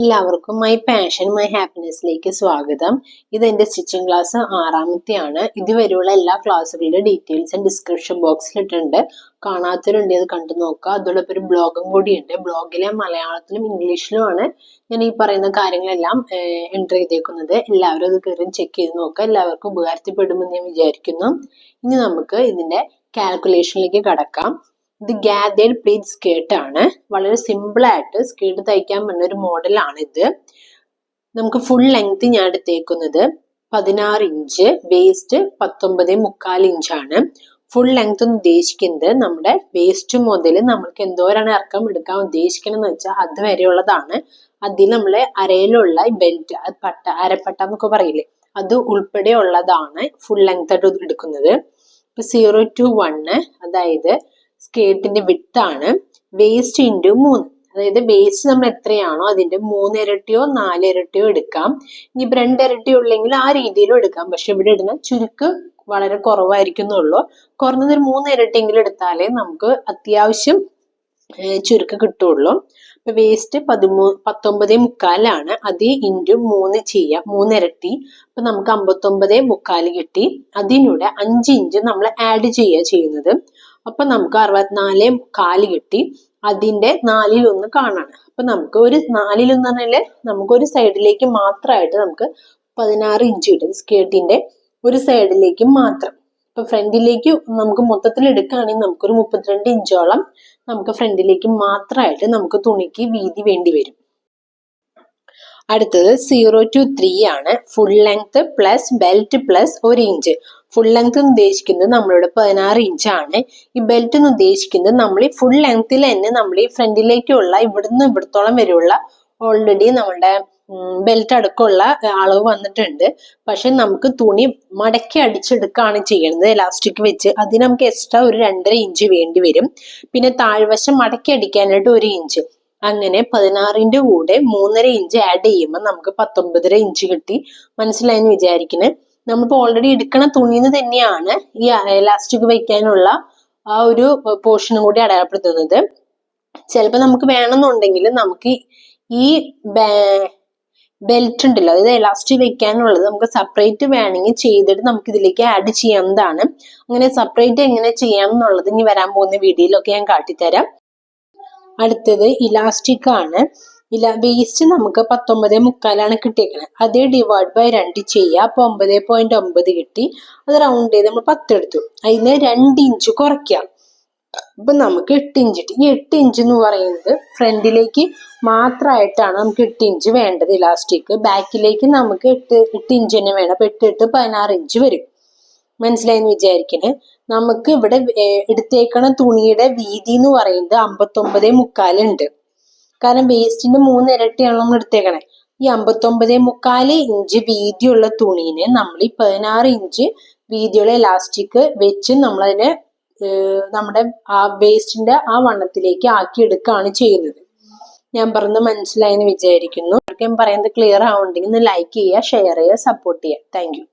എല്ലാവർക്കും my passion my ഹാപ്പിനെസ്സിലേക്ക് സ്വാഗതം. ഇത് എന്റെ സ്റ്റിച്ചിങ് ക്ലാസ് 6ാമത്തെയാണ്. ഇതുവരെയുള്ള എല്ലാ ക്ലാസ്സുകളുടെ ഡീറ്റെയിൽസ് ഡിസ്ക്രിപ്ഷൻ ബോക്സിൽ ഇട്ടിട്ടുണ്ട്. കാണാത്തവരുണ്ട് അത് കണ്ടു നോക്കുക. അതോടൊപ്പം ഒരു ബ്ലോഗും കൂടിയുണ്ട്. ബ്ലോഗിലെ മലയാളത്തിലും ഇംഗ്ലീഷിലുമാണ് ഞാൻ ഈ പറയുന്ന കാര്യങ്ങളെല്ലാം എൻ്റർ ചെയ്തേക്കുന്നത്. എല്ലാവരും അത് കയറി ചെക്ക് ചെയ്ത് നോക്കുക. എല്ലാവർക്കും ഉപകാരത്തിൽപ്പെടുമെന്ന് ഞാൻ വിചാരിക്കുന്നു. ഇനി നമുക്ക് ഇതിന്റെ കാൽക്കുലേഷനിലേക്ക് കടക്കാം. ഇത് ഗാദേഡ് പ്ലീറ്റ് സ്കേർട്ട് ആണ്. വളരെ സിമ്പിൾ ആയിട്ട് സ്കേർട്ട് തയ്ക്കാൻ പറ്റുന്ന ഒരു മോഡലാണ് ഇത്. നമുക്ക് ഫുൾ ലെങ്ത് ഞാൻ എടുത്തേക്കുന്നത് 16 ഇഞ്ച്, വേസ്റ്റ് 19.25 ഇഞ്ചാണ്. ഫുൾ ലെങ്ത് എന്ന് ഉദ്ദേശിക്കുന്നത് നമ്മുടെ വേസ്റ്റ് മുതൽ നമ്മൾക്ക് എന്തോരാണ് ഇറക്കം എടുക്കാൻ ഉദ്ദേശിക്കണമെന്ന് വെച്ചാൽ അത് വരെയുള്ളതാണ്. അതിൽ നമ്മൾ അരയിലുള്ള ബെൽറ്റ്, അരപ്പട്ട എന്നൊക്കെ പറയില്ലേ, അത് ഉൾപ്പെടെ ഉള്ളതാണ് ഫുൾ ലെങ്ത് ആയിട്ട് എടുക്കുന്നത്. ഇപ്പൊ 0 to 1 അതായത് സ്കേർട്ടിന്റെ വിഡ്ത്ത് ആണ്. വേസ്റ്റ് ഇൻറ്റു 3, അതായത് വേസ്റ്റ് നമ്മൾ എത്രയാണോ അതിന്റെ 3 ഇരട്ടിയോ 4 ഇരട്ടിയോ എടുക്കാം. ഇനിയിപ്പോ 2 ഇരട്ടിയോ ഉള്ളെങ്കിൽ ആ രീതിയിലും എടുക്കാം. പക്ഷെ ഇവിടെ ഇടുന്ന ചുരുക്ക് വളരെ കുറവായിരിക്കുന്നുള്ളൂ. കുറഞ്ഞത് ഒരു 3 ഇരട്ടിയെങ്കിലും എടുത്താലേ നമുക്ക് അത്യാവശ്യം ചുരുക്ക് കിട്ടുള്ളൂ. ഇപ്പൊ വേസ്റ്റ് 19.25 അത് ഇൻറ്റു 3 ചെയ്യാം, 3 ഇരട്ടി. അപ്പൊ നമുക്ക് 59.25 കിട്ടി. അതിനൂടെ 5 ഇഞ്ച് നമ്മൾ ആഡ് ചെയ്യുന്നത്. അപ്പൊ നമുക്ക് 64.25 കിട്ടി. അതിന്റെ 4/1 കാണാണ്. അപ്പൊ നമുക്ക് ഒരു 4/1 പറഞ്ഞാല് നമുക്ക് ഒരു സൈഡിലേക്ക് മാത്രമായിട്ട് നമുക്ക് 16 ഇഞ്ച് കിട്ടും. സ്കേർട്ടിന്റെ ഒരു സൈഡിലേക്ക് മാത്രം. ഇപ്പൊ ഫ്രണ്ടിലേക്ക് നമുക്ക് മൊത്തത്തിൽ എടുക്കുകയാണെങ്കിൽ നമുക്കൊരു 32 ഇഞ്ചോളം നമുക്ക് ഫ്രണ്ടിലേക്ക് മാത്രമായിട്ട് നമുക്ക് തുണിക്ക് വീതി വേണ്ടി വരും. അടുത്തത് 0 to 3 ആണ്. Full length plus belt plus 1 inch. Full length എന്ന് ഉദ്ദേശിക്കുന്നത് നമ്മളിവിടെ 16 ഇഞ്ചാണ്. ഈ ബെൽറ്റ് എന്ന് ഉദ്ദേശിക്കുന്നത് നമ്മൾ ഈ ഫുൾ ലെങ്ത്തിൽ തന്നെ നമ്മൾ ഈ ഫ്രണ്ടിലേക്കുള്ള ഇവിടുന്ന് ഇവിടത്തോളം വരെയുള്ള ഓൾറെഡി നമ്മളുടെ ബെൽറ്റ് അടക്കമുള്ള അളവ് വന്നിട്ടുണ്ട്. പക്ഷെ നമുക്ക് തുണി മടക്കി അടിച്ചെടുക്കുകയാണ് ചെയ്യുന്നത് എലാസ്റ്റിക് വെച്ച്. അതിന് നമുക്ക് എക്സ്ട്രാ ഒരു 2.5 ഇഞ്ച് വേണ്ടി വരും. പിന്നെ താഴ്വശം മടക്കി അടിക്കാനായിട്ട് 1 ഇഞ്ച്. അങ്ങനെ 16ന്റെ കൂടെ 3.5 ഇഞ്ച് ആഡ് ചെയ്യുമ്പോൾ നമുക്ക് 19.5 ഇഞ്ച് കിട്ടി. മനസ്സിലായെന്ന് വിചാരിക്കുന്നത്. നമ്മളിപ്പോ ഓൾറെഡി എടുക്കണ തുണിന്ന് തന്നെയാണ് ഈ എലാസ്റ്റിക് വെക്കാനുള്ള ആ ഒരു പോർഷനും കൂടി അടയാളപ്പെടുത്തുന്നത്. ചിലപ്പോൾ നമുക്ക് വേണമെന്നുണ്ടെങ്കിൽ നമുക്ക് ഈ ബെൽറ്റ് ഉണ്ടല്ലോ, അതായത് എലാസ്റ്റിക് വെക്കാനുള്ളത് നമുക്ക് സെപ്പറേറ്റ് വേണമെങ്കിൽ ചെയ്തിട്ട് നമുക്ക് ഇതിലേക്ക് ആഡ് ചെയ്യാവുന്നതാണ്. അങ്ങനെ സെപ്പറേറ്റ് എങ്ങനെ ചെയ്യാം എന്നുള്ളത് ഇനി വരാൻ പോകുന്ന വീഡിയോയിലൊക്കെ ഞാൻ കാട്ടിത്തരാം. അടുത്തത് ഇലാസ്റ്റിക് ആണ്. വേസ്റ്റ് നമുക്ക് 19.25 കിട്ടിയേക്കണേ. അതേ ഡിവൈഡ് ബൈ 2 ചെയ്യുക. അപ്പൊ 9.9 കിട്ടി. അത് റൗണ്ട് ചെയ്ത് നമ്മൾ 10 എടുത്തു. അതിന് 2 ഇഞ്ച് കുറയ്ക്കാം. അപ്പൊ നമുക്ക് 8 ഇഞ്ച് കിട്ടി. ഈ 8 ഇഞ്ച് എന്ന് പറയുന്നത് ഫ്രണ്ടിലേക്ക് മാത്രമായിട്ടാണ് നമുക്ക് 8 ഇഞ്ച് വേണ്ടത് ഇലാസ്റ്റിക്. ബാക്കിലേക്ക് നമുക്ക് 8 ഇഞ്ച് തന്നെ വേണം. അപ്പൊ 8 8 16 ഇഞ്ച് വരും. മനസ്സിലായെന്ന് വിചാരിക്കുന്നത്. നമുക്ക് ഇവിടെ എടുത്തേക്കണ തുണിയുടെ വീതി എന്ന് പറയുന്നത് 59.25 ഉണ്ട്. കാരണം വേസ്റ്റിന്റെ 3 ഇരട്ടിയാണ് നമ്മൾ എടുത്തേക്കണേ. ഈ 59.25 ഇഞ്ച് വീതിയുള്ള തുണീനെ നമ്മൾ ഈ 16 ഇഞ്ച് വീതിയുള്ള എലാസ്റ്റിക് വെച്ച് നമ്മളതിനെ നമ്മുടെ ആ വേസ്റ്റിന്റെ ആ വണ്ണത്തിലേക്ക് ആക്കി എടുക്കുകയാണ് ചെയ്യുന്നത്. ഞാൻ പറഞ്ഞത് മനസ്സിലായെന്ന് വിചാരിക്കുന്നു. ഞാൻ പറയുന്നത് ക്ലിയർ ആവുന്നുണ്ടെങ്കിൽ ലൈക്ക് ചെയ്യുക, ഷെയർ ചെയ്യുക, സപ്പോർട്ട് ചെയ്യുക. Thank you.